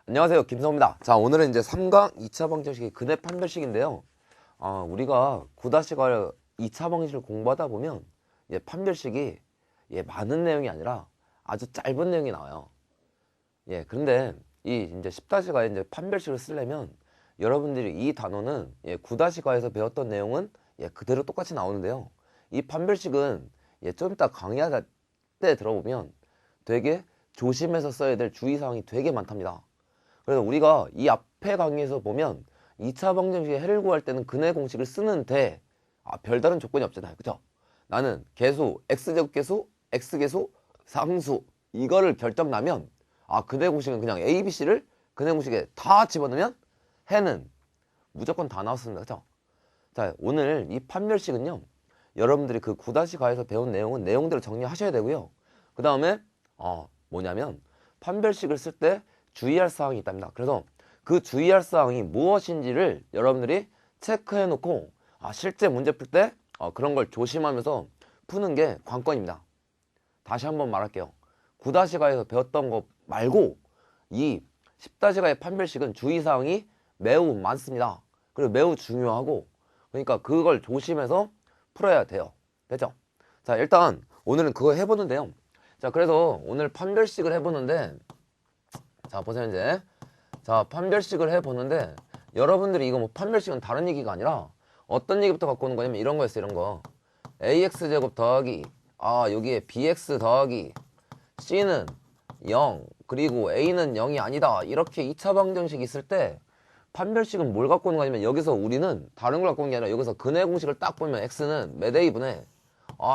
안녕하세요, 김성호입니다. 자, 오늘은 이제 3강 2차 방정식의 근해 판별식인데요. 우리가 9-과 2차 방정식을 공부하다 보면 판별식이 많은 내용이 아니라 아주 짧은 내용이 나와요. 그런데 이 이제 10-과에 이제 판별식을 쓰려면 여러분들이 이 단어는 9-과에서 배웠던 내용은 그대로 똑같이 나오는데요. 이 판별식은 좀 이따 강의할 때 들어보면 되게 조심해서 써야 될 주의사항이 되게 많답니다. 그래서 우리가 이 앞에 강의에서 보면 2차 방정식의 해를 구할 때는 근해 공식을 쓰는데 별다른 조건이 없잖아요. 그죠? 나는 계수, x제곱계수, x계수, 상수 이거를 결정나면 근해 공식은 그냥 a, b, c를 근해 공식에 다 집어넣으면 해는 무조건 다 나왔습니다. 그죠? 자, 오늘 이 판별식은요. 여러분들이 그 9-과에서 배운 내용은 내용대로 정리하셔야 되고요. 그 다음에 뭐냐면 판별식을 쓸 때 주의할 사항이 있답니다. 그래서 그 주의할 사항이 무엇인지를 여러분들이 체크해 놓고 실제 문제 풀 때 그런 걸 조심하면서 푸는 게 관건입니다. 다시 한번 말할게요. 9-과에서 배웠던 거 말고 이 10-과의 판별식은 주의사항이 매우 많습니다. 그리고 매우 중요하고 그러니까 그걸 조심해서 풀어야 돼요. 됐죠? 자, 일단 오늘은 그거 해보는데요. 자, 그래서 오늘 판별식을 해보는데 자, 보세요. 이제 자, 판별식을 해보는데 여러분들이 이거 뭐 판별식은 다른 얘기가 아니라 어떤 얘기부터 갖고 오는 거냐면 이런 거였어요. 이런 거 ax제곱 더하기 여기에 bx 더하기 c는 0 그리고 a는 0이 아니다. 이렇게 2차 방정식이 있을 때 판별식은 뭘 갖고 오는 거냐면 여기서 우리는 다른 걸 갖고 오는 게 아니라 여기서 근해 공식을 딱 보면 x는 몇 a 분의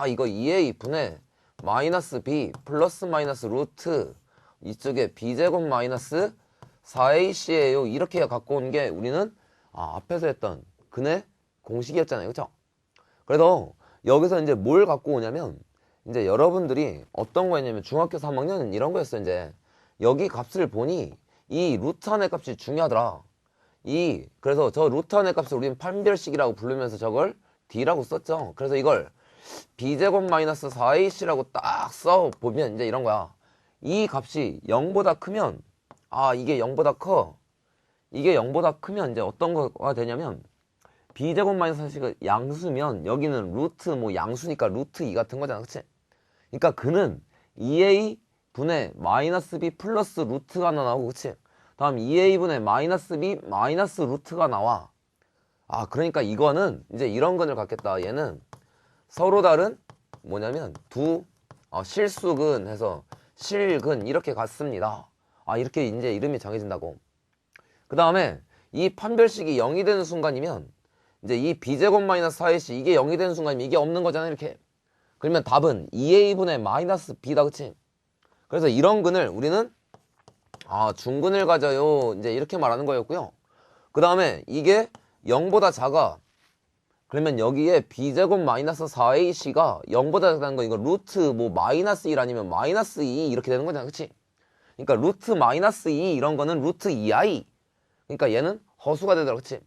이거 2a 분의 마이너스 b 플러스 마이너스 루트 이쪽에 b제곱 마이너스 4ac예요. 이렇게 갖고 온 게 우리는 앞에서 했던 근해 공식이었잖아요. 그쵸? 그래서 여기서 이제 뭘 갖고 오냐면 이제 여러분들이 어떤 거였냐면 중학교 3학년은 이런 거였어요. 이제 여기 값을 보니 이 루트 안의 값이 중요하더라. 그래서 저 루트 안의 값을 우리는 판별식이라고 부르면서 저걸 d라고 썼죠. 그래서 이걸 b제곱 마이너스 4ac라고 딱 써보면 이제 이런 거야. 이 값이 0보다 크면 이게 0보다 커. 이게 0보다 크면 이제 어떤 거가 되냐면 b제곱 마이너스 4가 양수면 여기는 루트 뭐 양수니까 루트 2 같은 거잖아. 그치? 그러니까 그는 2a 분의 마이너스 b 플러스 루트가 하나 나오고 그치? 다음 2a 분의 마이너스 b 마이너스 루트가 나와. 그러니까 이거는 이제 이런 근을 갖겠다. 얘는 서로 다른 뭐냐면 두 실수근 해서 실근 이렇게 갔습니다. 이렇게 이제 이름이 정해진다고. 그 다음에 이 판별식이 0이 되는 순간이면 이제 이 b제곱 마이너스 4ac 이게 0이 되는 순간이면 이게 없는 거잖아. 이렇게. 그러면 답은 2a분의 마이너스 b다. 그치? 그래서 이런 근을 우리는 중근을 가져요. 이제 이렇게 말하는 거였고요. 그 다음에 이게 0보다 작아. 그러면 여기에 b제곱 마이너스 4ac가 0보다 작다는 거 이거 루트 뭐 마이너스 1 아니면 마이너스 2 이렇게 되는 거잖아. 그치? 그러니까 루트 마이너스 2 이런 거는 루트 2i. 그러니까 얘는 허수가 되더라. 그치?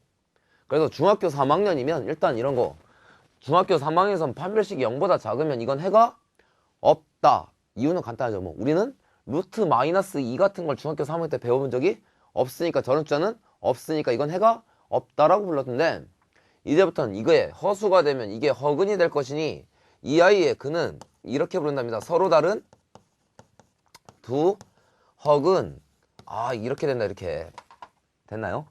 그래서 중학교 3학년이면 일단 이런 거 중학교 3학년에선 판별식이 0보다 작으면 이건 해가 없다. 이유는 간단하죠. 뭐 우리는 루트 마이너스 2 같은 걸 중학교 3학년 때 배워본 적이 없으니까 저런 숫자는 없으니까 이건 해가 없다라고 불렀는데 이제부터는 이거에 허수가 되면 이게 허근이 될 것이니 이 아이의 근은 이렇게 부른답니다. 서로 다른 두 허근. 이렇게 된다. 이렇게 됐나요?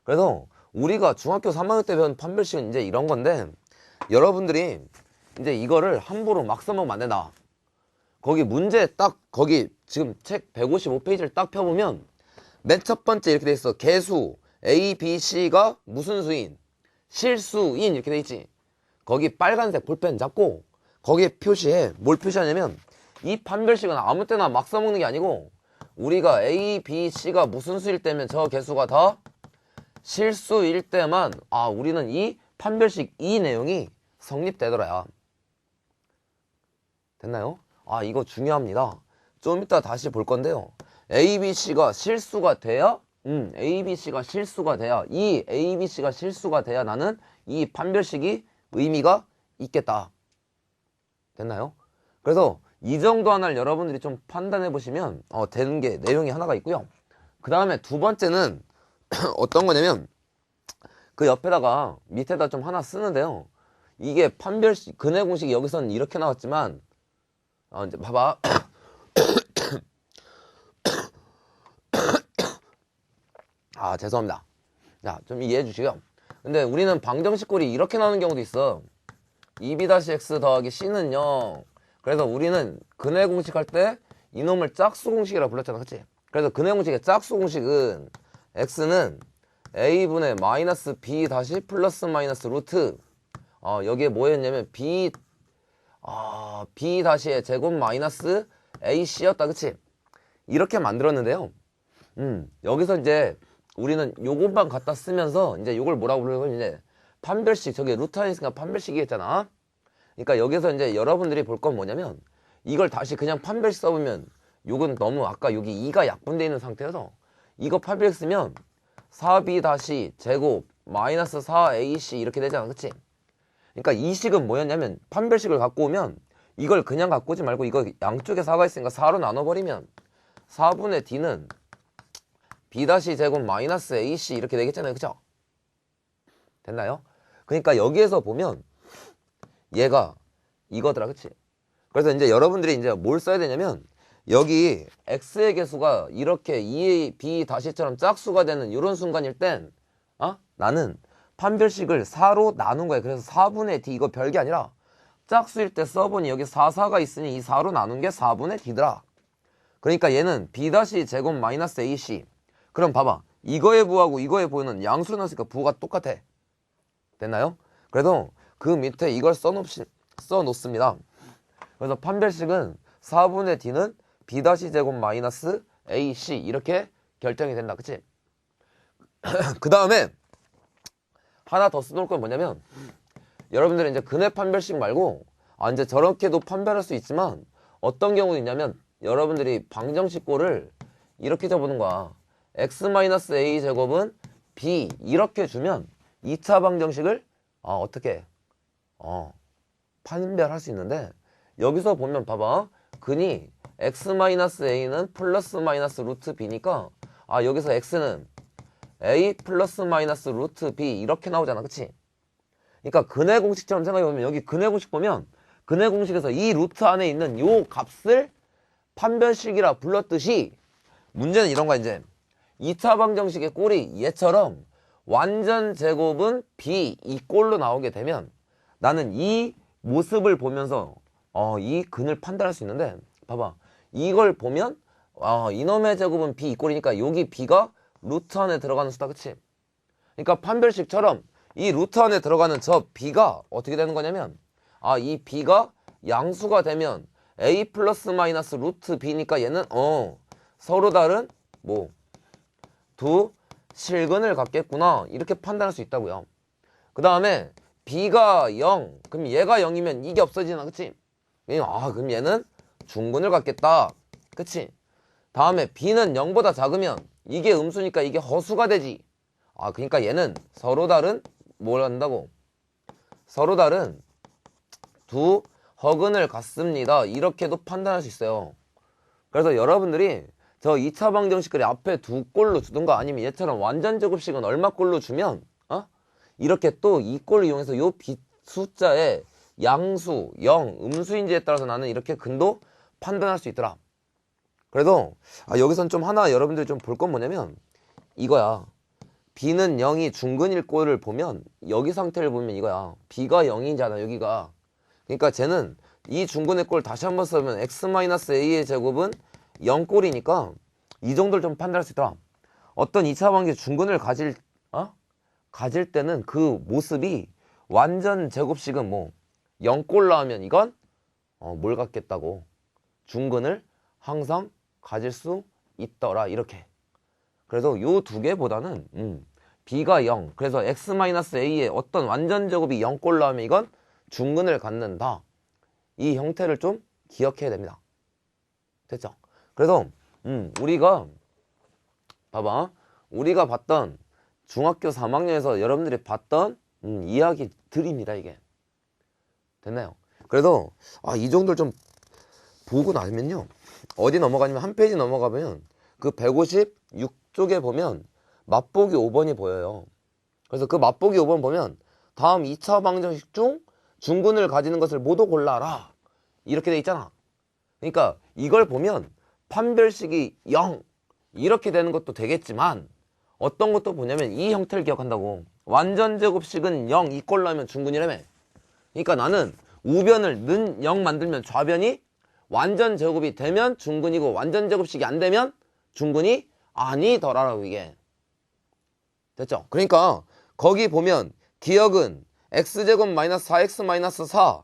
그래서 우리가 중학교 3학년 때 배운 판별식은 이제 이런 건데 여러분들이 이제 이거를 함부로 막 써먹으면 안 된다. 거기 문제 딱 거기 지금 책 155페이지를 딱 펴보면 맨 첫 번째 이렇게 돼 있어. 개수 A, B, C가 무슨 수인? 실수인 이렇게 돼 있지. 거기 빨간색 볼펜 잡고 거기에 표시해. 뭘 표시하냐면 이 판별식은 아무 때나 막 써먹는 게 아니고 우리가 A, B, C가 무슨 수일 때면 저 개수가 다 실수일 때만 우리는 이 판별식 이 내용이 성립되더라. 됐나요? 이거 중요합니다. 좀 이따 다시 볼 건데요. A, B, C가 실수가 돼야 A, B, C가 실수가 돼야 이 A, B, C가 실수가 돼야 나는 이 판별식이 의미가 있겠다. 됐나요? 그래서 이 정도 하나를 여러분들이 좀 판단해 보시면 되는 게 내용이 하나가 있고요. 그 다음에 두 번째는 어떤 거냐면 그 옆에다가 밑에다 좀 하나 쓰는데요. 이게 판별식 근해 공식이 여기서는 이렇게 나왔지만 이제 봐봐. 아 죄송합니다. 자, 좀 이해해 주시고요. 근데 우리는 방정식 꼴이 이렇게 나오는 경우도 있어. 2b-x 더하기 c는 0. 그래서 우리는 근해 공식 할 때 이놈을 짝수 공식이라고 불렀잖아. 그치? 그래서 근해 공식의 짝수 공식은 x는 a분의 마이너스 b 다시 플러스 마이너스 루트 여기에 뭐였냐면 b 다시의 제곱 마이너스 ac였다. 그치? 이렇게 만들었는데요. 여기서 이제 우리는 요것만 갖다 쓰면서 이제 요걸 뭐라고 부르는 이제 판별식, 저기 루트 안에 있으니까 판별식이 했잖아. 그러니까 여기서 이제 여러분들이 볼 건 뭐냐면 이걸 다시 그냥 판별식 써보면 요건 너무 아까 여기 2가 약분되어 있는 상태여서 이거 판별식 쓰면 4b 다시 제곱 마이너스 4ac 이렇게 되잖아. 그치? 그러니까 이 식은 뭐였냐면 판별식을 갖고 오면 이걸 그냥 갖고 오지 말고 이거 양쪽에 4가 있으니까 4로 나눠버리면 4분의 d는 b 다시 제곱 마이너스 ac 이렇게 되겠잖아요. 그죠? 됐나요? 그러니까 여기에서 보면 얘가 이거더라. 그치? 그래서 이제 여러분들이 이제 뭘 써야 되냐면 여기 x의 개수가 이렇게 2a, b 다시처럼 짝수가 되는 이런 순간일 땐 나는 판별식을 4로 나눈 거야. 그래서 4분의 d 이거 별게 아니라 짝수일 때 써보니 여기 4, 4가 있으니 이 4로 나눈 게 4분의 d더라. 그러니까 얘는 b 다시 제곱 마이너스 ac. 그럼 봐봐. 이거의 부하고 이거의 부는 양수로 넣었으니까 부가 똑같아. 됐나요? 그래서 그 밑에 이걸 써놓습니다. 그래서 판별식은 4분의 d는 b 다시 제곱 마이너스 ac 이렇게 결정이 된다. 그치? 그 다음에 하나 더 써놓을 건 뭐냐면 여러분들은 이제 근해 판별식 말고 이제 저렇게도 판별할 수 있지만 어떤 경우도 있냐면 여러분들이 방정식 꼴을 이렇게 적어보는 거야. x-a 제곱은 b 이렇게 주면 2차 방정식을 어떻게 판별할 수 있는데 여기서 보면 봐봐. 근이 x-a는 플러스 마이너스 루트 b니까 여기서 x는 a 플러스 마이너스 루트 b 이렇게 나오잖아. 그치? 그러니까 근해 공식처럼 생각해보면 여기 근해 공식 보면 근해 공식에서 이 루트 안에 있는 요 값을 판별식이라 불렀듯이 문제는 이런 거야. 이제 2차 방정식의 꼴이 얘처럼 완전 제곱은 b 이 꼴로 나오게 되면 나는 이 모습을 보면서 이 근을 판단할 수 있는데 봐봐. 이걸 보면 이놈의 제곱은 b 이 꼴이니까 여기 b가 루트 안에 들어가는 수다. 그치? 그러니까 판별식처럼 이 루트 안에 들어가는 저 b가 어떻게 되는 거냐면 이 b가 양수가 되면 a 플러스 마이너스 루트 b니까 얘는 서로 다른 두 실근을 갖겠구나 이렇게 판단할 수 있다고요. 그 다음에 b가 0 그럼 얘가 0이면 이게 없어지나. 그치? 그럼 얘는 중근을 갖겠다. 그치? 다음에 b는 0보다 작으면 이게 음수니까 이게 허수가 되지. 그러니까 얘는 서로 다른 뭘 한다고? 서로 다른 두 허근을 갖습니다. 이렇게도 판단할 수 있어요. 그래서 여러분들이 저 2차 방정식을 앞에 두 꼴로 주든가 아니면 얘처럼 완전 제곱식은 얼마 꼴로 주면 이렇게 또 이 꼴을 이용해서 요 숫자의 양수, 0, 음수인지에 따라서 나는 이렇게 근도 판단할 수 있더라. 그래서 여기선 좀 하나 여러분들이 좀 볼 건 뭐냐면 이거야. b는 0이 중근일 꼴을 보면 여기 상태를 보면 이거야. b가 0이잖아 여기가. 그러니까 쟤는 이 중근의 꼴 다시 한번 써면 x-a의 제곱은 0꼴이니까 이 정도를 좀 판단할 수 있더라. 어떤 2차 방정식 중근을 가질 때는 그 모습이 완전 제곱식은 0꼴 나오면 이건 뭘 갖겠다고? 중근을 항상 가질 수 있더라. 이렇게. 그래서 요 두 개보다는 b가 0 그래서 x-a의 어떤 완전 제곱이 0꼴 나오면 이건 중근을 갖는다. 이 형태를 좀 기억해야 됩니다. 됐죠? 그래서 우리가 봐봐. 우리가 봤던 중학교 3학년에서 여러분들이 봤던 이야기들입니다. 이게. 됐나요? 그래서 이 정도를 좀 보고 나면요. 어디 넘어가냐면 한 페이지 넘어가면 그 156 앞쪽에 보면 맛보기 5번이 보여요. 그래서 그 맛보기 5번 보면 다음 2차 방정식 중 중근을 가지는 것을 모두 골라라 이렇게 돼 있잖아. 그러니까 이걸 보면 판별식이 0 이렇게 되는 것도 되겠지만 어떤 것도 보냐면 이 형태를 기억한다고. 완전제곱식은 0 이꼴로 하면 중근이라며. 그러니까 나는 우변을 는 0 만들면 좌변이 완전제곱이 되면 중근이고 완전제곱식이 안 되면 중근이 아니더라라고 이게. 됐죠? 그러니까 거기 보면 기억은 x제곱 마이너스 4x 마이너스 4.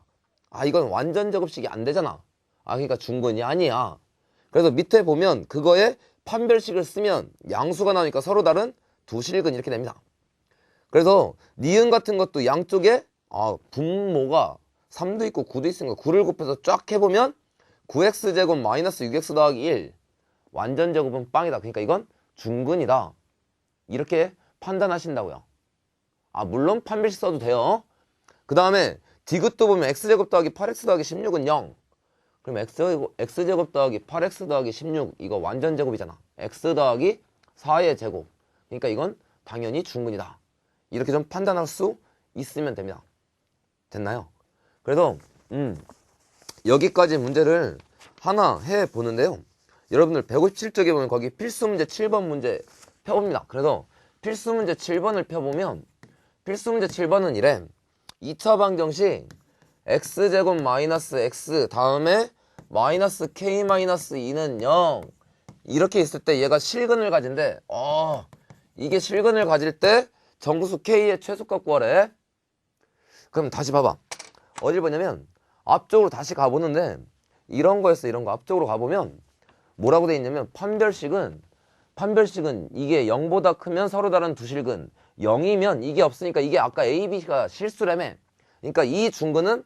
아 이건 완전제곱식이 안 되잖아. 아 그러니까 중근이 아니야. 그래서 밑에 보면 그거에 판별식을 쓰면 양수가 나오니까 서로 다른 두 실근 이렇게 됩니다. 그래서 니은 같은 것도 양쪽에 분모가 3도 있고 9도 있으니까 9를 곱해서 쫙 해보면 9x제곱 마이너스 6x 더하기 1 완전제곱은 빵이다. 그러니까 이건 중근이다. 이렇게 판단하신다고요. 물론 판별식 써도 돼요. 그 다음에 디귿도 보면 x제곱 더하기 8x 더하기 16은 0. 그럼 x제곱 더하기 8x 더하기 16 이거 완전제곱이잖아. x 더하기 4의 제곱. 그러니까 이건 당연히 중근이다. 이렇게 좀 판단할 수 있으면 됩니다. 됐나요? 그래서 여기까지 문제를 하나 해보는데요. 여러분들 157쪽에 보면 거기 필수문제 7번 문제 펴봅니다. 그래서 필수문제 7번을 펴보면 필수문제 7번은 이래. 2차 방정식 x제곱 마이너스 x 다음에 마이너스 k 마이너스 2는 0 이렇게 있을 때 얘가 실근을 가진대. 이게 실근을 가질 때 정수 k의 최소값 구하래. 그럼 다시 봐봐. 어딜 보냐면 앞쪽으로 다시 가보는데 이런 거였어. 이런 거 앞쪽으로 가보면 뭐라고 돼 있냐면 판별식은 이게 0보다 크면 서로 다른 두 실근 0이면 이게 없으니까 이게 아까 A, B가 실수라며. 그러니까 이 중근은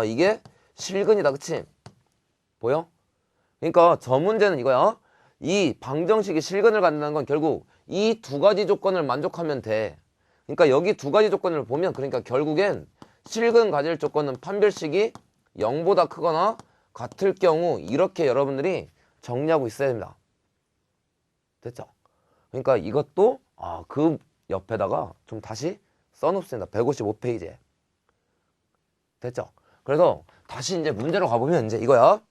이게 실근이다. 그치? 보여? 그러니까 저 문제는 이거야. 이 방정식이 실근을 갖는다는 건 결국 이 두 가지 조건을 만족하면 돼. 그러니까 여기 두 가지 조건을 보면 그러니까 결국엔 실근 가질 조건은 판별식이 0보다 크거나 같을 경우 이렇게 여러분들이 정리하고 있어야 됩니다. 됐죠? 그러니까 이것도 그 옆에다가 좀 다시 써놓습니다. 155페이지에. 됐죠? 그래서 다시 이제 문제로 가보면 이제 이거야.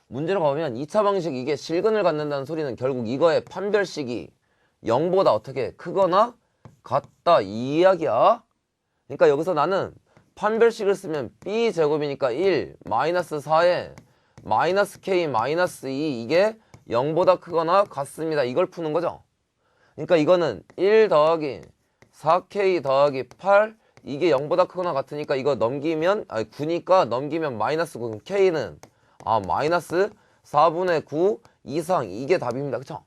문제로 가보면 2차 방식 이게 실근을 갖는다는 소리는 결국 이거의 판별식이 0보다 어떻게 크거나 같다 이 이야기야. 그러니까 여기서 나는 판별식을 쓰면 b제곱이니까 1 마이너스 4에 마이너스 k 마이너스 2 이게 0보다 크거나 같습니다. 이걸 푸는 거죠. 그러니까 이거는 1 더하기 4k 더하기 8 이게 0보다 크거나 같으니까 이거 넘기면 9니까 넘기면 마이너스 9 k는 마이너스 4분의 9 이상 이게 답입니다. 그쵸?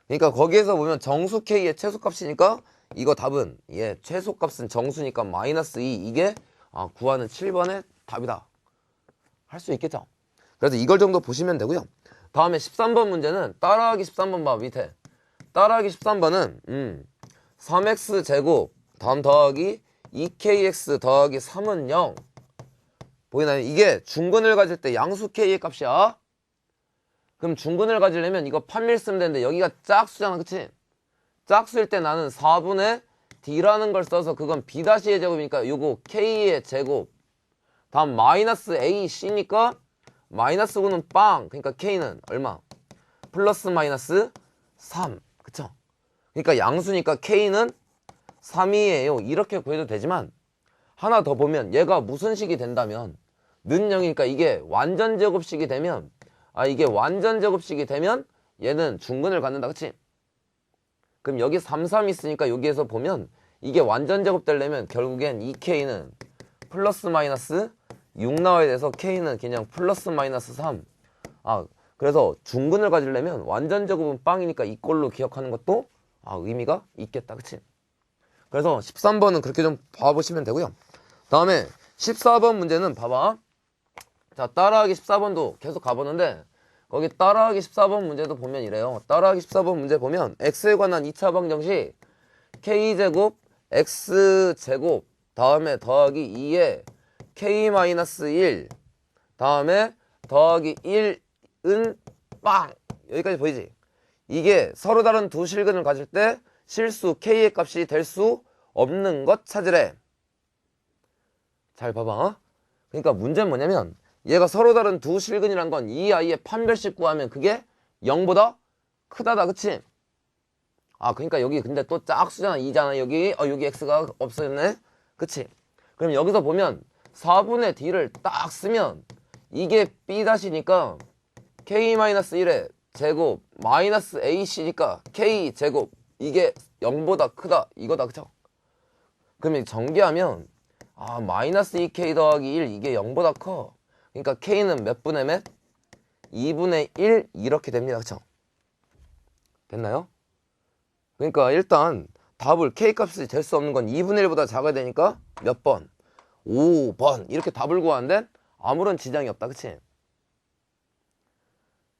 그러니까 거기에서 보면 정수 k의 최소값이니까 이거 답은 최소값은 정수니까 마이너스 2 이게 구하는 7번의 답이다. 할 수 있겠죠? 그래서 이걸 정도 보시면 되고요. 다음에 13번 문제는 따라하기 13번 봐 밑에. 따라하기 13번은 3x 제곱 다음 더하기 2kx 더하기 3은 0 보이나요? 이게 중근을 가질 때 양수 k의 값이야. 그럼 중근을 가지려면 이거 판밀 쓰면 되는데 여기가 짝수잖아. 그치? 짝수일 때 나는 4분의 d라는 걸 써서 그건 b'의 제곱이니까 요거 k의 제곱 다음 마이너스 ac니까 마이너스 9는 빵. 그러니까 k는 얼마? 플러스 마이너스 3. 그쵸? 그러니까 양수니까 k는 3이에요. 이렇게 구해도 되지만 하나 더 보면 얘가 무슨 식이 된다면 는 0이니까 이게 완전 제곱식이 되면 이게 완전 제곱식이 되면 얘는 중근을 갖는다. 그치? 그럼 여기 3, 3 있으니까 여기에서 보면 이게 완전 제곱 되려면 결국엔 2k는 플러스 마이너스 6 나와야 돼서 k는 그냥 플러스 마이너스 3. 그래서 중근을 가지려면 완전 제곱은 빵이니까 이꼴로 기억하는 것도 의미가 있겠다. 그치? 그래서 13번은 그렇게 좀 봐보시면 되고요. 다음에 14번 문제는 봐봐. 자, 따라하기 14번도 계속 가보는데 거기 따라하기 14번 문제도 보면 이래요. 따라하기 14번 문제 보면 x에 관한 2차 방정식 k제곱 x제곱 다음에 더하기 2에 k-1 다음에 더하기 1은 빵 여기까지 보이지? 이게 서로 다른 두 실근을 가질 때 실수 K의 값이 될 수 없는 것 찾으래. 잘 봐봐. 그러니까 문제는 뭐냐면 얘가 서로 다른 두 실근이란 건 이 아이의 판별식 구하면 그게 0보다 크다다. 그치? 아 그러니까 여기 근데 또 짝수잖아. 2잖아. 여기 여기 X가 없어졌네. 그치? 그럼 여기서 보면 4분의 D를 딱 쓰면 이게 B-니까 K-1의 제곱 마이너스 AC니까 K 제곱 이게 0보다 크다 이거다. 그쵸? 그러면 전개하면 마이너스 2K 더하기 1 이게 0보다 커. 그러니까 K는 몇 분의 몇? 2분의 1 이렇게 됩니다. 그쵸? 됐나요? 그러니까 일단 답을 K값이 될 수 없는 건 2분의 1보다 작아야 되니까 몇 번? 5번 이렇게 답을 구하는데 아무런 지장이 없다. 그치?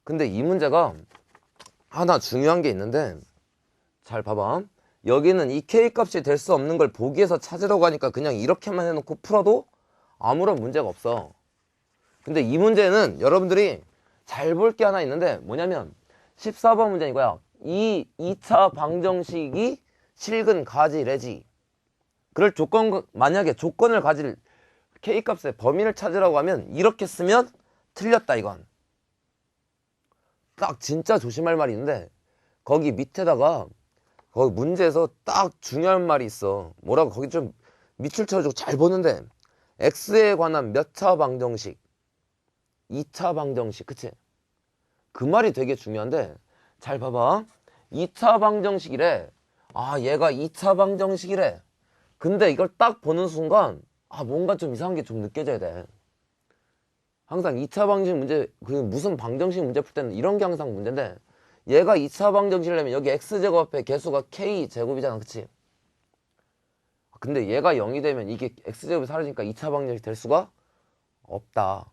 근데 이 문제가 하나 중요한 게 있는데 잘 봐봐. 여기는 이 K값이 될 수 없는 걸 보기 위해서 찾으려고 하니까 그냥 이렇게만 해놓고 풀어도 아무런 문제가 없어. 근데 이 문제는 여러분들이 잘 볼 게 하나 있는데 뭐냐면 14번 문제 이거야. 이 2차 방정식이 실근 가지래지. 그럴 조건, 만약에 조건을 가질 K값의 범위를 찾으라고 하면 이렇게 쓰면 틀렸다 이건. 딱 진짜 조심할 말이 있는데 거기 밑에다가 거기 문제에서 딱 중요한 말이 있어. 뭐라고 거기 좀 밑줄 쳐주고 잘 보는데 X에 관한 몇 차 방정식 2차 방정식. 그치? 그 말이 되게 중요한데 잘 봐봐. 2차 방정식이래. 얘가 2차 방정식이래. 근데 이걸 딱 보는 순간 뭔가 좀 이상한 게 좀 느껴져야 돼. 항상 2차 방정식 문제 무슨 방정식 문제 풀 때는 이런 게 항상 문제인데 얘가 2차 방정식이려면 여기 x제곱 앞에 개수가 k제곱이잖아. 그치? 근데 얘가 0이 되면 이게 x제곱이 사라지니까 2차 방정식 될 수가 없다.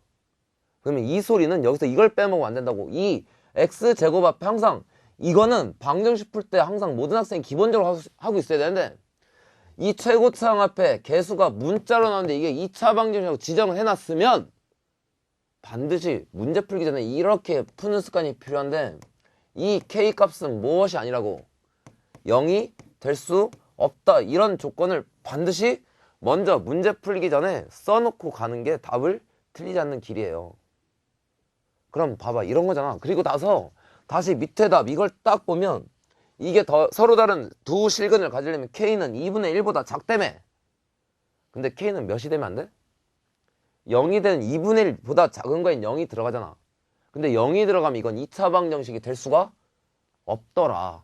그러면 이 소리는 여기서 이걸 빼먹으면 안 된다고. 이 x제곱 앞에 항상 이거는 방정식 풀 때 항상 모든 학생이 기본적으로 하고 있어야 되는데 이 최고차항 앞에 개수가 문자로 나오는데 이게 2차 방정식이라고 지정을 해놨으면 반드시 문제 풀기 전에 이렇게 푸는 습관이 필요한데 이 K값은 무엇이 아니라고 0이 될 수 없다. 이런 조건을 반드시 먼저 문제 풀기 전에 써놓고 가는 게 답을 틀리지 않는 길이에요. 그럼 봐봐 이런 거잖아. 그리고 나서 다시 밑에 답 이걸 딱 보면 이게 더 서로 다른 두 실근을 가지려면 K는 2분의 1보다 작다며. 근데 K는 몇이 되면 안 돼? 0이 되는 2분의 1보다 작은 거엔 0이 들어가잖아. 근데 0이 들어가면 이건 2차 방정식이 될 수가 없더라.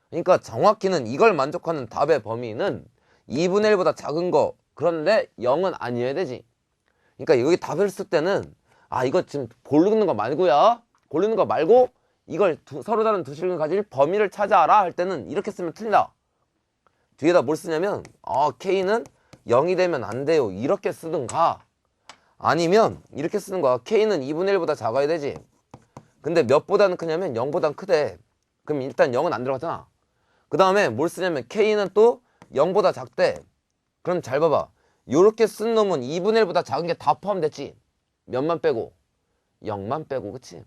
그러니까 정확히는 이걸 만족하는 답의 범위는 2분의 1보다 작은 거. 그런데 0은 아니어야 되지. 그러니까 여기 답을 쓸 때는 이거 지금 고르는 거 말고야. 고르는 거 말고 이걸 서로 다른 두 실근을 가질 범위를 찾아라 할 때는 이렇게 쓰면 틀린다. 뒤에다 뭘 쓰냐면 K는 0이 되면 안 돼요. 이렇게 쓰든가 아니면 이렇게 쓰는 거야. K는 2분의 1보다 작아야 되지. 근데 몇보다는 크냐면 0보다는 크대. 그럼 일단 0은 안 들어갔잖아. 그 다음에 뭘 쓰냐면 K는 또 0보다 작대. 그럼 잘 봐봐. 요렇게 쓴 놈은 2분의 1보다 작은 게 다 포함됐지. 몇만 빼고 0만 빼고. 그치?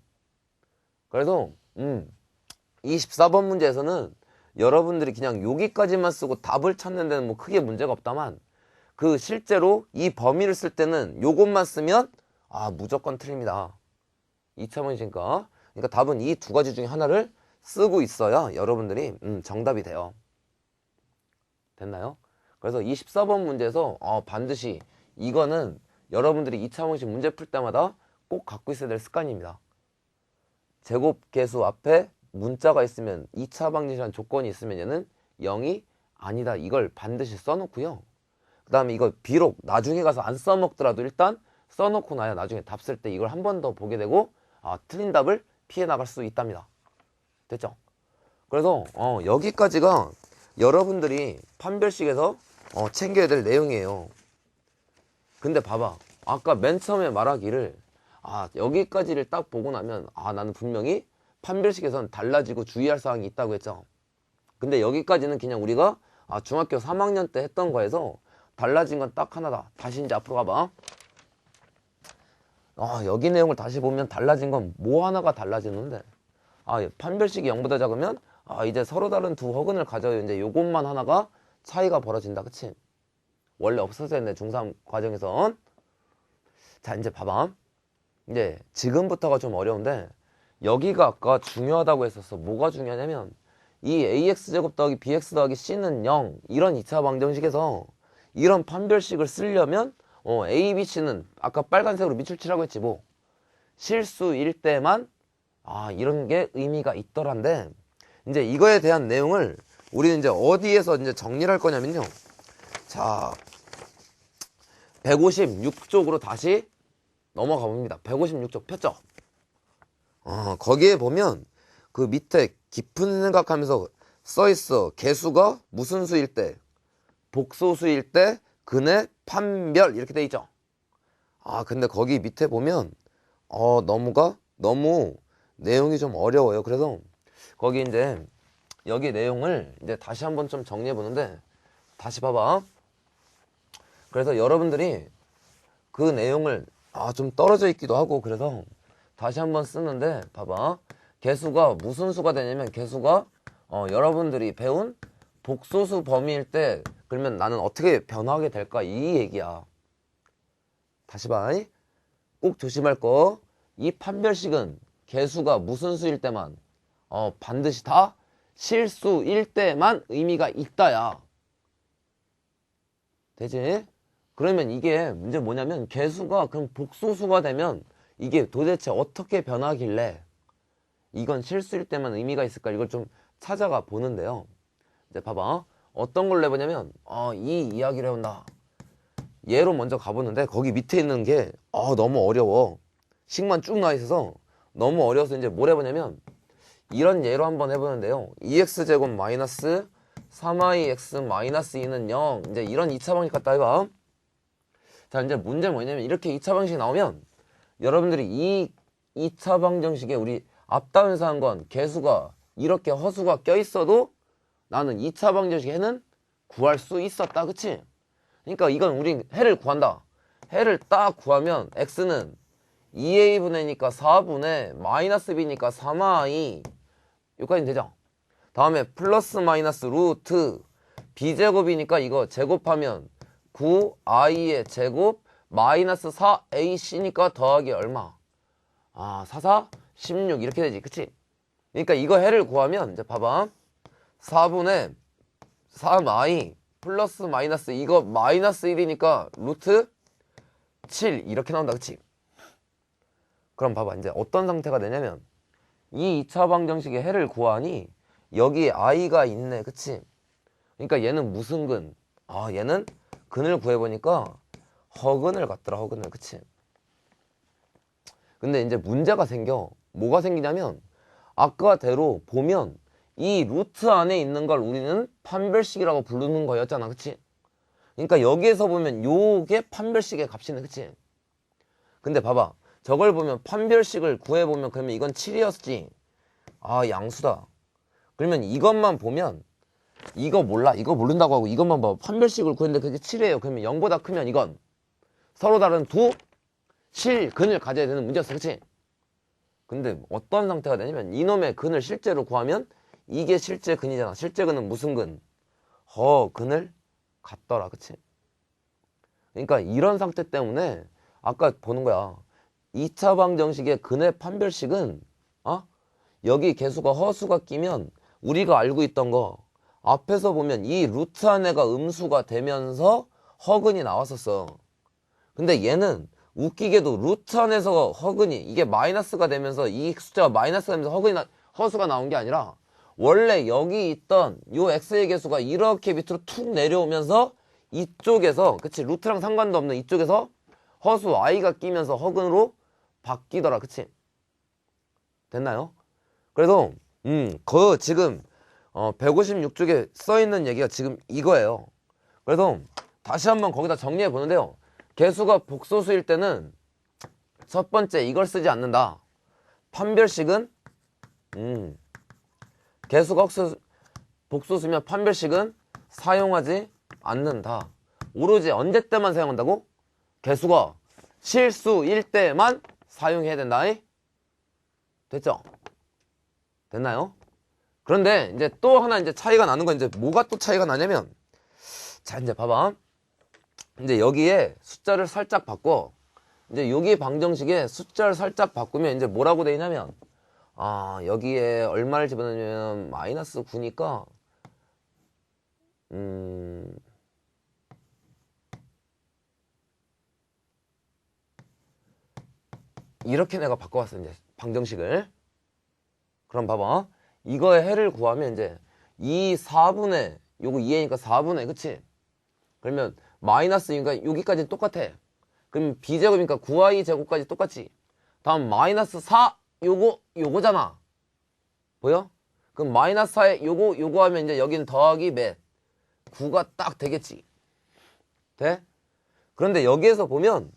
그래서 24번 문제에서는 여러분들이 그냥 여기까지만 쓰고 답을 찾는 데는 뭐 크게 문제가 없다만 그 실제로 이 범위를 쓸 때는 요것만 쓰면 무조건 틀립니다. 2차 방정식이니까. 그러니까 답은 이 두 가지 중에 하나를 쓰고 있어야 여러분들이 정답이 돼요. 됐나요? 그래서 24번 문제에서 반드시 이거는 여러분들이 2차 방정식 문제 풀 때마다 꼭 갖고 있어야 될 습관입니다. 제곱계수 앞에 문자가 있으면 2차 방정식이라는 조건이 있으면 얘는 0이 아니다. 이걸 반드시 써놓고요. 그 다음에 이거 비록 나중에 가서 안 써먹더라도 일단 써놓고 나야 나중에 답 쓸 때 이걸 한 번 더 보게 되고 틀린 답을 피해 나갈 수 있답니다. 됐죠? 그래서 여기까지가 여러분들이 판별식에서 챙겨야 될 내용이에요. 근데 봐봐. 아까 맨 처음에 말하기를 여기까지를 딱 보고 나면 나는 분명히 판별식에선 달라지고 주의할 사항이 있다고 했죠. 근데 여기까지는 그냥 우리가 중학교 3학년 때 했던 거에서 달라진 건 딱 하나다. 다시 이제 앞으로 가봐. 여기 내용을 다시 보면 달라진 건 뭐 하나가 달라지는데 판별식이 0보다 작으면 이제 서로 다른 두 허근을 가져요. 이제 요것만 하나가 차이가 벌어진다. 그치? 원래 없었어야 했는데 중3 과정에선. 자, 이제 봐봐. 이제 지금부터가 좀 어려운데 여기가 아까 중요하다고 했었어. 뭐가 중요하냐면 이 ax제곱 더하기 bx 더하기 c는 0 이런 2차 방정식에서 이런 판별식을 쓰려면 a, b, c는 아까 빨간색으로 밑줄 치라고 했지 뭐 실수일 때만 이런 게 의미가 있더란데 이제 이거에 대한 내용을 우리는 이제 어디에서 이제 정리를 할 거냐면요. 자, 156쪽으로 다시 넘어가 봅니다. 156쪽 폈죠? 거기에 보면 그 밑에 깊은 생각하면서 써 있어. 개수가 무슨 수일 때, 복소수일 때, 근의 판별 이렇게 돼 있죠. 근데 거기 밑에 보면 너무 내용이 좀 어려워요. 그래서 거기 이제 여기 내용을 이제 다시 한번 좀 정리해 보는데 다시 봐봐. 그래서 여러분들이 그 내용을 좀 떨어져 있기도 하고 그래서 다시 한번 쓰는데 봐봐. 개수가 무슨 수가 되냐면 개수가 여러분들이 배운 복소수 범위일 때 그러면 나는 어떻게 변화하게 될까 이 얘기야. 다시 봐. 꼭 조심할 거. 이 판별식은 개수가 무슨 수일 때만 반드시 다 실수일 때만 의미가 있다야. 되지? 그러면 이게 문제 뭐냐면 개수가 그럼 복소수가 되면 이게 도대체 어떻게 변하길래 이건 실수일 때만 의미가 있을까 이걸 좀 찾아가 보는데요. 이제 봐봐. 어떤 걸 내보냐면 이 이야기를 해본다. 얘로 먼저 가보는데 거기 밑에 있는 게 너무 어려워. 식만 쭉 나와 있어서 너무 어려워서 이제 뭘 해보냐면 이런 예로 한번 해보는데요. 2x제곱 마이너스 3yx 마이너스 2는 0 이제 이런 2차 방식 갖다 해봐. 자, 이제 문제 뭐냐면 이렇게 2차 방식 나오면 여러분들이 이 2차 방정식에 우리 앞단에서 한 건 개수가 이렇게 허수가 껴있어도 나는 2차 방정식 해는 구할 수 있었다. 그치? 그러니까 이건 우리 해를 구한다. 해를 딱 구하면 x는 2a분의니까 4분의 마이너스 b니까 3i 여기까지 되죠? 다음에 플러스 마이너스 루트 b제곱이니까 이거 제곱하면 9i의 제곱 마이너스 4ac니까 더하기 얼마? 4, 4, 16 이렇게 되지. 그치? 그러니까 이거 해를 구하면 이제 봐봐. 4분의 3i 플러스 마이너스 이거 마이너스 1이니까 루트 7 이렇게 나온다. 그치? 그럼 봐봐. 이제 어떤 상태가 되냐면 이 2차 방정식의 해를 구하니 여기 i가 있네. 그치? 그러니까 얘는 무슨 근? 얘는 근을 구해보니까 허근을 갖더라. 허근을. 그치? 근데 이제 문제가 생겨. 뭐가 생기냐면 아까대로 보면 이 루트 안에 있는 걸 우리는 판별식이라고 부르는 거였잖아. 그치? 그러니까 여기에서 보면 요게 판별식의 값이네. 그치? 근데 봐봐. 저걸 보면 판별식을 구해보면 그러면 이건 7이었지. 양수다. 그러면 이것만 보면 이거 몰라. 이거 모른다고 하고 이것만 봐. 판별식을 구했는데 그게 7이에요. 그러면 0보다 크면 이건 서로 다른 두 실근을 가져야 되는 문제였어. 그치? 근데 어떤 상태가 되냐면 이놈의 근을 실제로 구하면 이게 실제 근이잖아. 실제 근은 무슨 근? 허근을 갖더라. 그치? 그러니까 이런 상태 때문에 아까 보는 거야. 2차 방정식의 근의 판별식은 여기 개수가 허수가 끼면 우리가 알고 있던 거 앞에서 보면 이 루트 안에가 음수가 되면서 허근이 나왔었어. 근데 얘는 웃기게도 루트 안에서 허근이 이게 마이너스가 되면서 이 숫자가 마이너스가 되면서 허수가 나온 게 아니라 원래 여기 있던 요 x의 개수가 이렇게 밑으로 툭 내려오면서 이쪽에서 그치 루트랑 상관도 없는 이쪽에서 허수 i가 끼면서 허근으로 바뀌더라. 그치? 됐나요? 그래서 그 지금 156쪽에 써있는 얘기가 지금 이거예요. 그래서 다시 한번 거기다 정리해 보는데요. 개수가 복소수일 때는 첫 번째 이걸 쓰지 않는다. 판별식은 개수가 복소수면 판별식은 사용하지 않는다. 오로지 언제 때만 사용한다고? 개수가 실수일 때만 사용해야 된다. 됐죠? 됐나요? 그런데 이제 또 하나 이제 차이가 나는 건 이제 뭐가 또 차이가 나냐면, 자, 이제 봐봐. 이제 여기에 숫자를 살짝 바꿔. 이제 여기 방정식에 숫자를 살짝 바꾸면 이제 뭐라고 돼 있냐면, 여기에 얼마를 집어넣으면 마이너스 9니까, 이렇게 내가 바꿔왔어, 이제 방정식을. 그럼 봐봐. 이거의 해를 구하면 이제 이 4분의, 요거 2A니까 4분의, 그치? 그러면 마이너스니까 여기까지 똑같아. 그럼 B제곱이니까 9i 제곱까지 똑같지. 다음 마이너스 4, 요거잖아. 보여? 그럼 마이너스 4에 요거 하면 이제 여기는 더하기 몇? 9가 딱 되겠지. 돼? 그런데 여기에서 보면,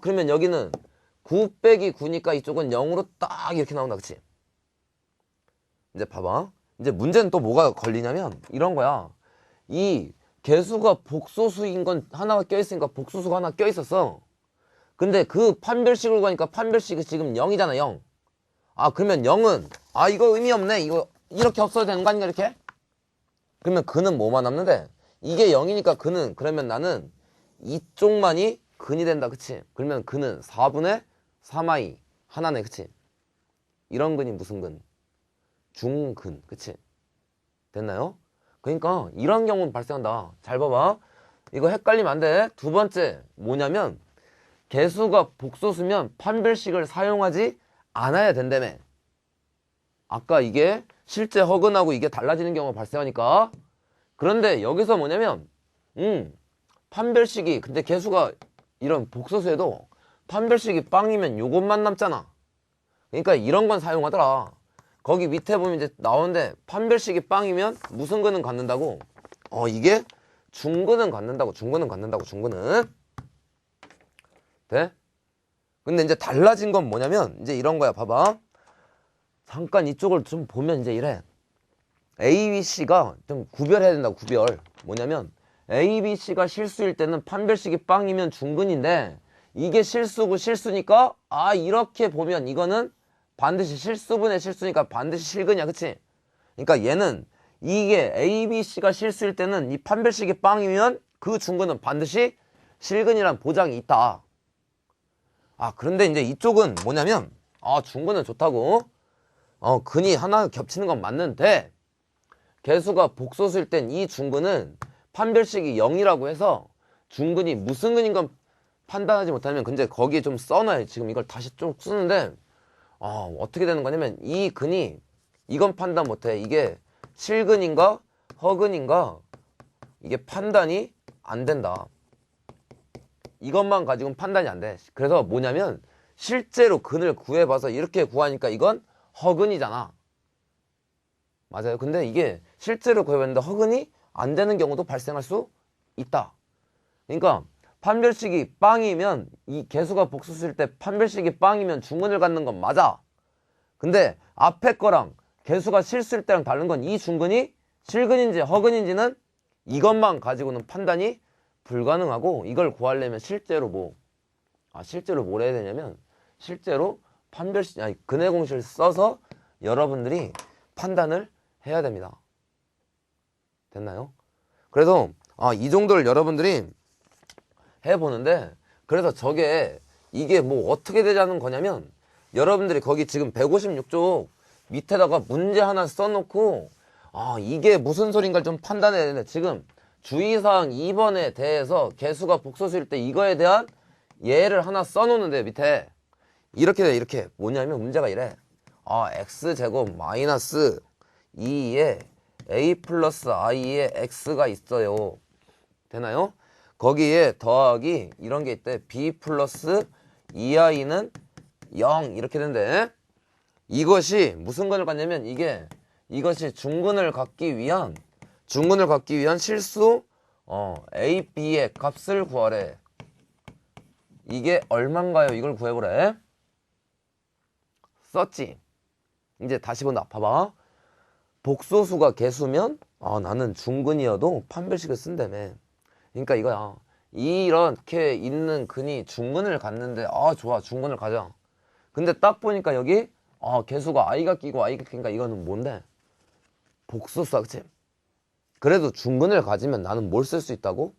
그러면 여기는 9 빼기 9니까 이쪽은 0으로 딱 이렇게 나온다, 그치? 이제 봐봐. 이제 문제는 또 뭐가 걸리냐면 이런 거야. 이 개수가 복소수인 건 하나가 껴있으니까 복소수가 하나 껴있었어. 근데 그 판별식으로 가니까 판별식이 지금 0이잖아, 0. 그러면 0은, 이거 의미 없네. 이거 이렇게 없어도 되는 거 아닌가, 이렇게? 그러면 근은 뭐만 남는데? 이게 0이니까 근은, 그러면 나는 이쪽만이 근이 된다, 그치? 그러면 근은 4분의 3i 하나네, 그치? 이런 근이 무슨 근? 중근, 그치? 됐나요? 그러니까 이런 경우는 발생한다. 잘 봐봐. 이거 헷갈리면 안 돼. 두 번째 뭐냐면 개수가 복소수면 판별식을 사용하지 않아야 된다며. 아까 이게 실제 허근하고 이게 달라지는 경우가 발생하니까. 그런데 여기서 뭐냐면 판별식이, 근데 개수가 이런 복소수에도 판별식이 빵이면 요것만 남잖아. 그러니까 이런 건 사용하더라. 거기 밑에 보면 이제 나오는데 판별식이 빵이면 무슨 근은 갖는다고? 이게 중근은 갖는다고. 중근은. 돼? 근데 이제 달라진 건 뭐냐면 이제 이런 거야. 봐봐. 잠깐 이쪽을 좀 보면 이제 이래. A, B, C가 좀 구별해야 된다고. 구별. 뭐냐면 A, B, C가 실수일 때는 판별식이 빵이면 중근인데 이게 실수고 실수니까 이렇게 보면 이거는 반드시 실수분의 실수니까 반드시 실근이야, 그치? 그러니까 얘는 이게 A, B, C가 실수일 때는 이 판별식이 빵이면 그 중근은 반드시 실근이란 보장이 있다. 그런데 이제 이쪽은 뭐냐면 중근은 좋다고. 근이 하나 겹치는 건 맞는데 개수가 복소수일 땐 이 중근은 판별식이 0이라고 해서 중근이 무슨 근인 건 판단하지 못하면, 근데 거기에 좀 써놔요. 지금 이걸 다시 좀 쓰는데 어떻게 되는 거냐면 이 근이, 이건 판단 못해. 이게 실근인가 허근인가 이게 판단이 안 된다. 이것만 가지고는 판단이 안 돼. 그래서 뭐냐면 실제로 근을 구해봐서 이렇게 구하니까 이건 허근이잖아. 맞아요. 근데 이게 실제로 구해봤는데 허근이 안 되는 경우도 발생할 수 있다. 그러니까 판별식이 빵이면, 이 개수가 복소수일 때 판별식이 빵이면 중근을 갖는 건 맞아. 근데 앞에 거랑 개수가 실수일 때랑 다른 건 이 중근이 실근인지 허근인지는 이것만 가지고는 판단이 불가능하고, 이걸 구하려면 실제로 실제로 뭘 해야 되냐면 실제로 근해 공식을 써서 여러분들이 판단을 해야 됩니다. 됐나요? 그래서 이 정도를 여러분들이 해보는데, 그래서 이게 뭐 어떻게 되자는 거냐면 여러분들이 거기 지금 156쪽 밑에다가 문제 하나 써놓고 이게 무슨 소린가를 좀 판단해야 되는데, 지금 주의사항 2번에 대해서 개수가 복소수일 때 이거에 대한 예를 하나 써놓는데 밑에 이렇게 돼. 이렇게 뭐냐면 문제가 이래. x제곱 마이너스 2에 a 플러스 i에 x가 있어요. 되나요? 거기에 더하기 이런 게 있대. b 플러스 2i는 0 이렇게 된대. 이것이 무슨 근을 갖냐면 이것이 중근을 갖기 위한 실수 a, b의 값을 구하래. 이게 얼만가요? 이걸 구해보래. 썼지? 이제 다시 본다. 봐봐. 복소수가 개수면 나는 중근이어도 판별식을 쓴다며. 그러니까 이거야. 이렇게 있는 근이 중근을 갖는데 좋아, 중근을 가자. 근데 딱 보니까 여기 개수가 i가 끼고 i가 끼니까 이거는 뭔데? 복소수야, 그치? 그래도 중근을 가지면 나는 뭘 쓸 수 있다고?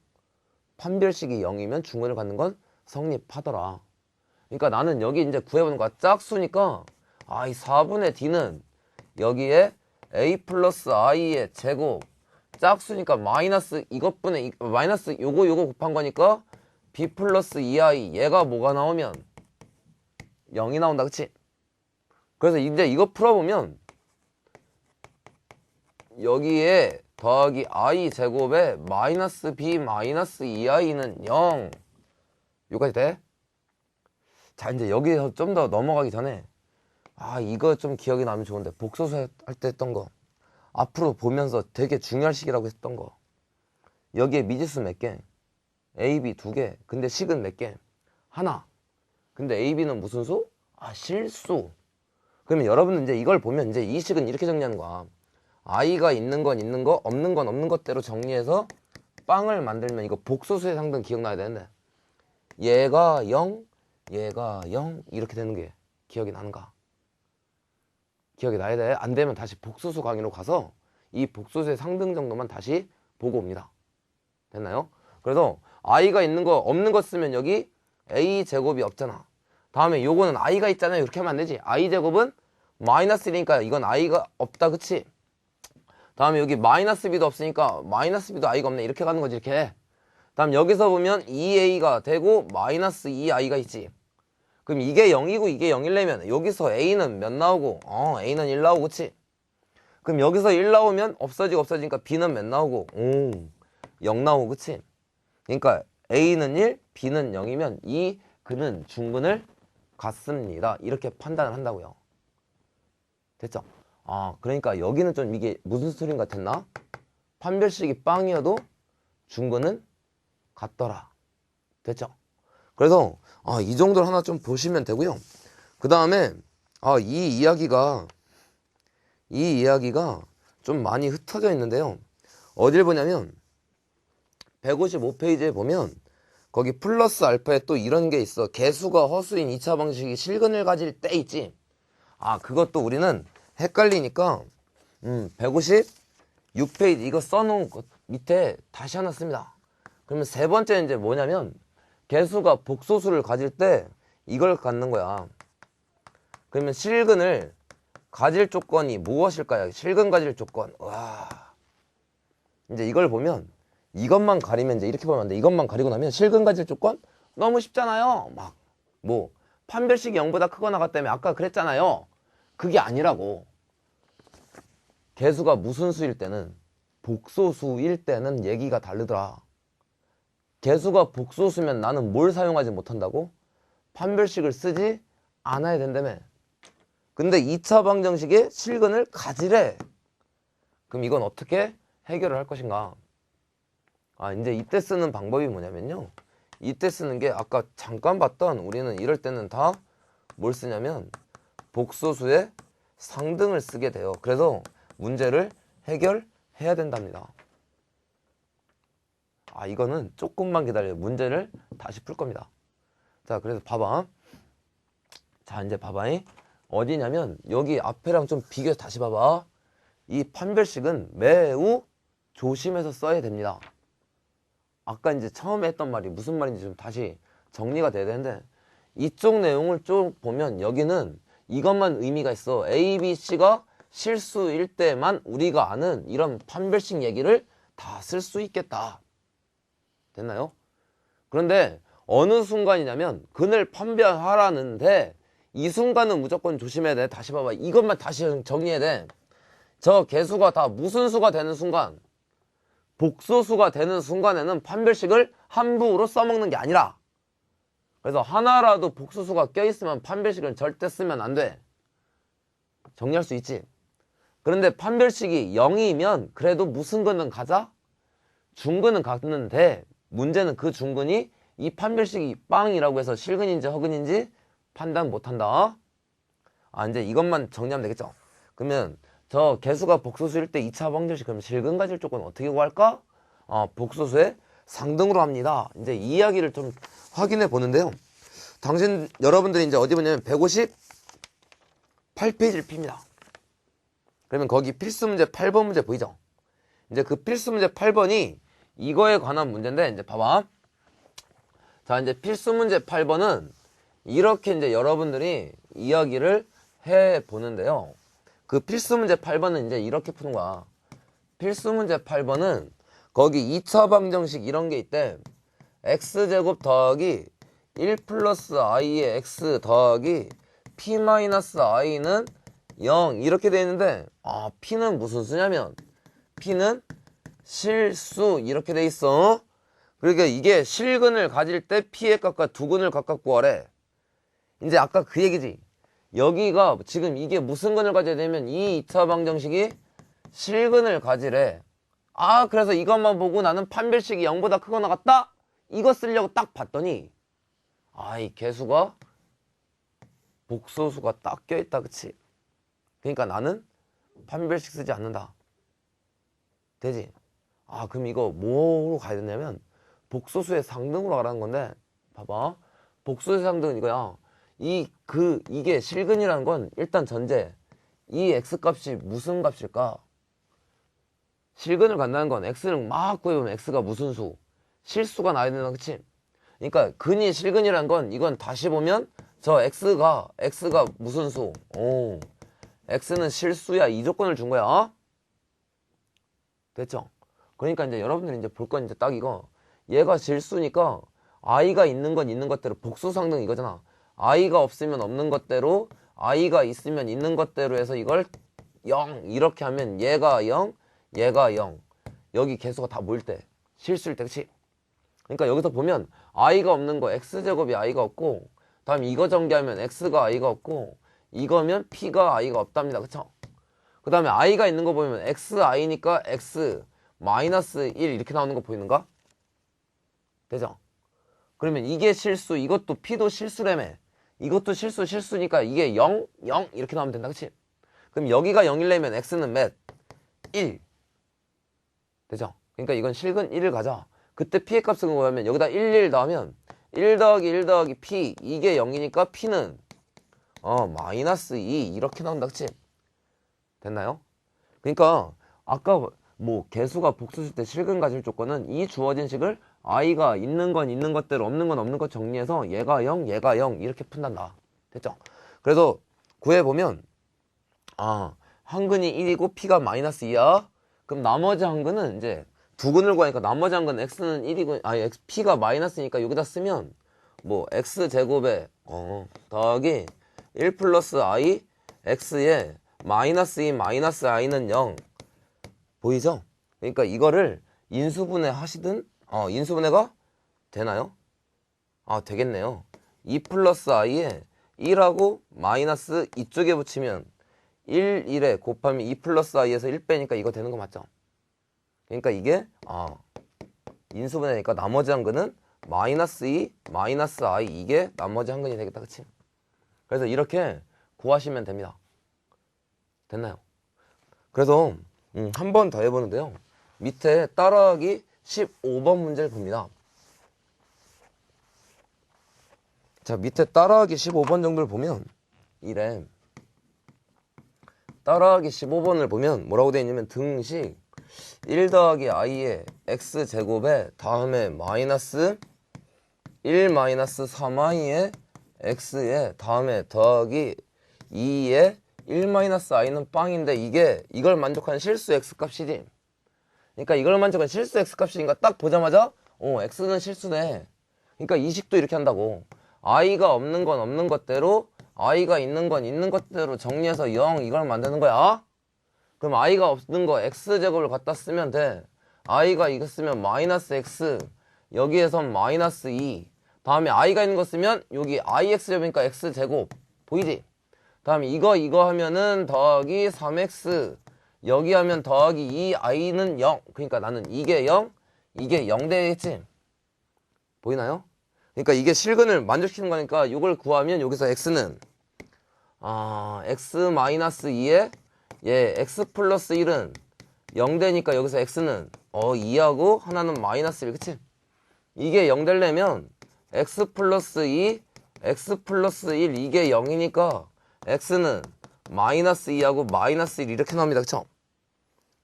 판별식이 0이면 중근을 갖는 건 성립하더라. 그러니까 나는 여기 이제 구해보는 거야. 짝수니까 이 4분의 d는 여기에 a 플러스 i의 제곱, 짝수니까 마이너스 이것분의 마이너스 요거 곱한 거니까 b 플러스 2i, 얘가 뭐가 나오면 0이 나온다, 그치? 그래서 이제 이거 풀어보면 여기에 더하기 i 제곱에 마이너스 b 마이너스 2i는 0. 여기까지 돼? 자, 이제 여기서 좀 더 넘어가기 전에 이거 좀 기억이 나면 좋은데, 복소수 할 때 했던 거 앞으로 보면서 되게 중요한 식이라고 했던 거, 여기에 미지수 몇 개? a, b 2개. 근데 식은 몇 개? 하나. 근데 a, b는 무슨 수? 실수. 그러면 여러분은 이제 이걸 보면 이제 이 식은 이렇게 정리하는 거야. i가 있는 건 있는 거, 없는 건 없는 것대로 정리해서 빵을 만들면 이거 복소수의 상등 기억나야 되는데, 얘가 0, 얘가 0 이렇게 되는 게 기억이 나는가? 기억이 나야 돼. 안 되면 다시 복소수 강의로 가서 이 복소수의 상등 정도만 다시 보고 옵니다. 됐나요? 그래서 i가 있는 거 없는 거 쓰면 여기 a 제곱이 없잖아. 다음에 요거는 i가 있잖아요. 이렇게 하면 안 되지. i 제곱은 마이너스 1이니까 이건 i가 없다, 그치? 다음에 여기 마이너스 b도 없으니까 마이너스 b도 i가 없네. 이렇게 가는 거지, 이렇게. 다음 여기서 보면 2a가 되고 마이너스 2i가 있지. 그럼 이게 0이고 이게 0이려면 여기서 a는 몇 나오고? a는 1 나오고, 그치? 그럼 여기서 1 나오면 없어지니까 b는 몇 나오고? 0 나오고, 그치? 그러니까 a는 1, b는 0이면 이 근은 중근을 갖습니다. 이렇게 판단을 한다고요. 됐죠? 그러니까 여기는 좀 이게 무슨 소린 같았나? 판별식이 빵이어도 중근은 같더라. 됐죠? 그래서 이 정도를 하나 좀 보시면 되고요. 그 다음에 이 이야기가 좀 많이 흩어져 있는데요. 어딜 보냐면 155페이지에 보면 거기 플러스 알파에 또 이런 게 있어. 개수가 허수인 2차 방식이 실근을 가질 때 있지. 그것도 우리는 헷갈리니까 156페이지 이거 써놓은 거 밑에 다시 하나 씁니다. 그러면 세 번째 이제 뭐냐면 개수가 복소수를 가질 때 이걸 갖는 거야. 그러면 실근을 가질 조건이 무엇일까요? 실근 가질 조건. 이제 이걸 보면 이것만 가리면 이제 이렇게 보면 안 돼. 이것만 가리고 나면 실근 가질 조건 너무 쉽잖아요. 판별식이 0보다 크거나 같다며 아까 그랬잖아요. 그게 아니라고. 개수가 무슨 수일 때는, 복소수일 때는 얘기가 다르더라. 개수가 복소수면 나는 뭘 사용하지 못한다고? 판별식을 쓰지 않아야 된다며. 근데 2차 방정식에 실근을 가지래. 그럼 이건 어떻게 해결을 할 것인가? 이제 이때 쓰는 방법이 뭐냐면요. 이때 쓰는 게 아까 잠깐 봤던, 우리는 이럴 때는 다 뭘 쓰냐면 복소수의 상등을 쓰게 돼요. 그래서 문제를 해결해야 된답니다. 이거는 조금만 기다려요. 문제를 다시 풀 겁니다. 자, 그래서 봐봐. 자, 이제 봐봐. 어디냐면 여기 앞에랑 좀 비교해서 다시 봐봐. 이 판별식은 매우 조심해서 써야 됩니다. 아까 이제 처음에 했던 말이 무슨 말인지 좀 다시 정리가 돼야 되는데, 이쪽 내용을 쭉 보면 여기는 이것만 의미가 있어. A, B, C가 실수일 때만 우리가 아는 이런 판별식 얘기를 다 쓸 수 있겠다. 됐나요? 그런데 어느 순간이냐면 근을 판별하라는데 이 순간은 무조건 조심해야 돼. 다시 봐봐. 이것만 다시 정리해야 돼. 저 개수가 다 무슨 수가 되는 순간, 복소수가 되는 순간에는 판별식을 함부로 써먹는 게 아니라, 그래서 하나라도 복소수가 껴있으면 판별식을 절대 쓰면 안 돼. 정리할 수 있지. 그런데 판별식이 0이면 그래도 무슨 근은 가자? 중근은 갖는데 문제는 그 중근이 이 판별식이 빵이라고 해서 실근인지 허근인지 판단 못한다. 이제 이것만 정리하면 되겠죠. 그러면 저 개수가 복소수일 때 2차 방정식, 그럼 실근 가질 조건 어떻게 구할까? 복소수의 상등으로 합니다. 이제 이 이야기를 좀 확인해 보는데요. 여러분들이 이제 어디 보냐면 8페이지를 핍니다. 그러면 거기 필수 문제 8번 문제 보이죠? 이제 그 필수 문제 8번이 이거에 관한 문제인데, 이제 봐봐. 자, 이제 필수 문제 8번은 이렇게 이제 여러분들이 이야기를 해 보는데요. 그 필수 문제 8번은 이제 이렇게 푸는 거야. 필수 문제 8번은 거기 2차 방정식 이런 게 있대. x제곱 더하기 1 플러스 i의 x 더하기 p 마이너스 i는 0 이렇게 돼 있는데, p는 무슨 수냐면 p는 실수 이렇게 돼 있어. 그러니까 이게 실근을 가질 때 p의 값과 두근을 각각 구하래. 이제 아까 그 얘기지. 여기가 지금 이게 무슨 근을 가져야 되면 이 2차 방정식이 실근을 가지래. 그래서 이것만 보고 나는 판별식이 0보다 크거나 같다? 이거 쓰려고 딱 봤더니 이 개수가 복소수가 딱 껴있다, 그치? 그러니까 나는 판별식 쓰지 않는다. 되지? 그럼 이거 뭐로 가야 되냐면 복소수의 상등으로 가라는 건데, 봐봐. 복소수의 상등은 이거야. 이게 실근이라는 건 일단 전제. 이 x값이 무슨 값일까? 실근을 간다는 건 x를 막 구해보면 x가 무슨 수? 실수가 나야 된다, 그치? 그러니까 근이 실근이라는 건 이건 다시 보면 저 x가 무슨 수? x는 실수야. 이 조건을 준 거야. 됐죠? 그러니까 이제 여러분들이 이제 볼 건 이제 딱 이거. 얘가 실수니까 i가 있는 건 있는 것대로 복수상등 이거잖아. i가 없으면 없는 것대로, i가 있으면 있는 것대로 해서 이걸 0 이렇게 하면 얘가 0, 얘가 0. 여기 개수가 다 모일 때, 실수일 때, 그치? 그러니까 여기서 보면 i가 없는 거 x제곱이 i가 없고, 다음 이거 전개하면 x가 i가 없고, 이거면 p가 i가 없답니다. 그쵸? 그 다음에 i가 있는 거 보면 xi니까 x 마이너스 1 이렇게 나오는 거 보이는가? 되죠? 그러면 이게 실수, 이것도 p도 실수라며. 이것도 실수니까 이게 0, 0 이렇게 나오면 된다, 그치? 그럼 여기가 0이려면 x는 몇? 1. 되죠? 그러니까 이건 실근 1을 가자. 그때 p의 값은 뭐냐면 여기다 1 넣으면 1 더하기 1 더하기 p, 이게 0이니까 p는 마이너스 2 이렇게 나온다, 그치? 됐나요? 그러니까 아까 뭐 개수가 복수일 때 실근 가질 조건은 이 주어진 식을 i가 있는 건 있는 것대로 없는 건 없는 것 정리해서 얘가 0, 얘가 0 이렇게 푼단다. 됐죠? 그래서 구해보면 한 근이 1이고 p가 마이너스 2야. 그럼 나머지 한 근은 이제 두 근을 구하니까 나머지 한 근은 x는 1이고 p가 마이너스니까 여기다 쓰면 뭐 x제곱에 더하기 1 플러스 i x에 마이너스 2 마이너스 i는 0 보이죠? 그러니까 이거를 인수분해 하시든 인수분해가 되나요? 되겠네요. 2 플러스 i에 1하고 마이너스 이쪽에 붙이면 1, 1에 곱하면 2 플러스 i에서 1 빼니까 이거 되는 거 맞죠? 그러니까 이게 인수분해니까 나머지 한 근은 마이너스 2, 마이너스 i 이게 나머지 한 근이 되겠다, 그치? 그래서 이렇게 구하시면 됩니다. 됐나요? 그래서 한 번 더 해보는데요. 밑에 따라하기 15번 문제를 봅니다. 자, 밑에 따라하기 15번 정도를 보면 이래. 따라하기 15번을 보면 뭐라고 되어 있냐면 등식 1 더하기 i의 x제곱에 다음에 마이너스 1 마이너스 3i의 x에 다음에 더하기 2의 1 마이너스 i는 빵인데 이걸 만족하는 실수 x값이지. 그러니까 이걸 만족하는 실수 x값이니까 딱 보자마자 x는 실수네. 그러니까 이 식도 이렇게 한다고. i가 없는 건 없는 것대로, i가 있는 건 있는 것대로 정리해서 0 이걸 만드는 거야. 그럼 i가 없는 거 x제곱을 갖다 쓰면 돼. i가 이거 쓰면 마이너스 x, 여기에선 마이너스 2. 다음에 i가 있는 거 쓰면 여기 ix제곱이니까 x제곱 보이지? 다음에 이거 하면은 더하기 3x, 여기 하면 더하기 2i는 0. 그러니까 나는 이게 0, 이게 0 되겠지? 보이나요? 그러니까 이게 실근을 만족시키는 거니까 이걸 구하면 여기서 x는 x 마이너스 2에 x 플러스 1은 0 되니까 여기서 x는 2하고 하나는 마이너스 1, 그치? 이게 0 되려면 x 플러스 2, x 플러스 1 이게 0이니까 x는 마이너스 2하고 마이너스 1 이렇게 나옵니다. 그쵸?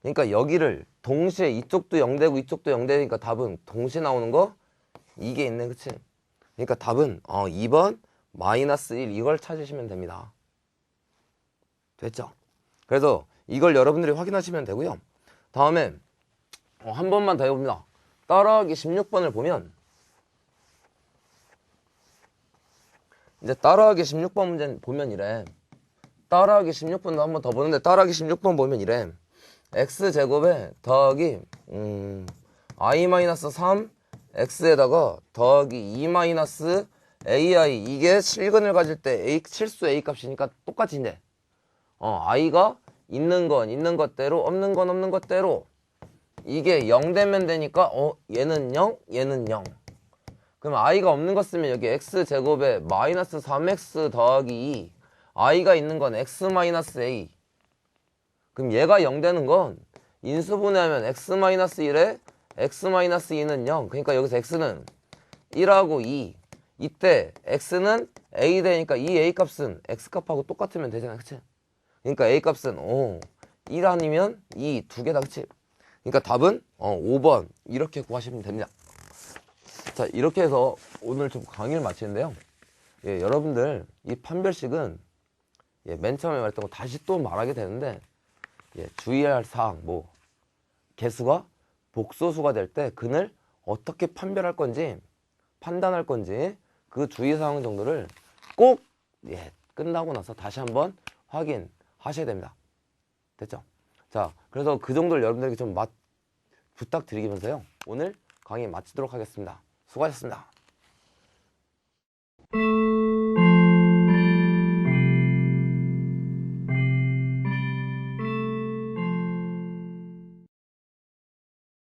그러니까 여기를 동시에 이쪽도 0되고 이쪽도 0되니까 답은 동시에 나오는 거 이게 있네. 그치? 그러니까 답은 2번 마이너스 1 이걸 찾으시면 됩니다. 됐죠? 그래서 이걸 여러분들이 확인하시면 되고요. 다음에 한 번만 더 해봅니다. 따라하기 16번을 보면 이제 따라하기 16번 문제 보면 이래. 따라하기 16번도 한 번 더 보는데 따라하기 16번 보면 이래. x제곱에 더하기 i-3 x에다가 더하기 2 ai 이게 실근을 가질 때 a 실수 a 값이니까 똑같이 이제 i가 있는 건 있는 것대로 없는 건 없는 것대로 이게 0 되면 되니까 얘는 0 얘는 0. 그럼 i가 없는 거 쓰면 여기 x제곱에 마이너스 3x 더하기 2 i가 있는 건 x 마이너스 a. 그럼 얘가 0 되는 건 인수분해하면 x 마이너스 1에 x 마이너스 2는 0. 그러니까 여기서 x는 1하고 2. 이때 x는 a 되니까 이 a 값은 x 값하고 똑같으면 되잖아. 그치? 그러니까 a 값은 1 아니면 2 두 개다. 그치? 그러니까 답은 5번 이렇게 구하시면 됩니다. 자, 이렇게 해서 오늘 좀 강의를 마치는데요. 예, 여러분들 이 판별식은 맨 처음에 말했던 거 다시 또 말하게 되는데 주의할 사항 개수가 복소수가 될 때 근을 어떻게 판별할 건지 판단할 건지 그 주의사항 정도를 꼭 끝나고 나서 다시 한번 확인하셔야 됩니다. 됐죠? 자, 그래서 그 정도를 여러분들에게 좀 부탁드리면서요. 오늘 강의 마치도록 하겠습니다. 수고하셨습니다.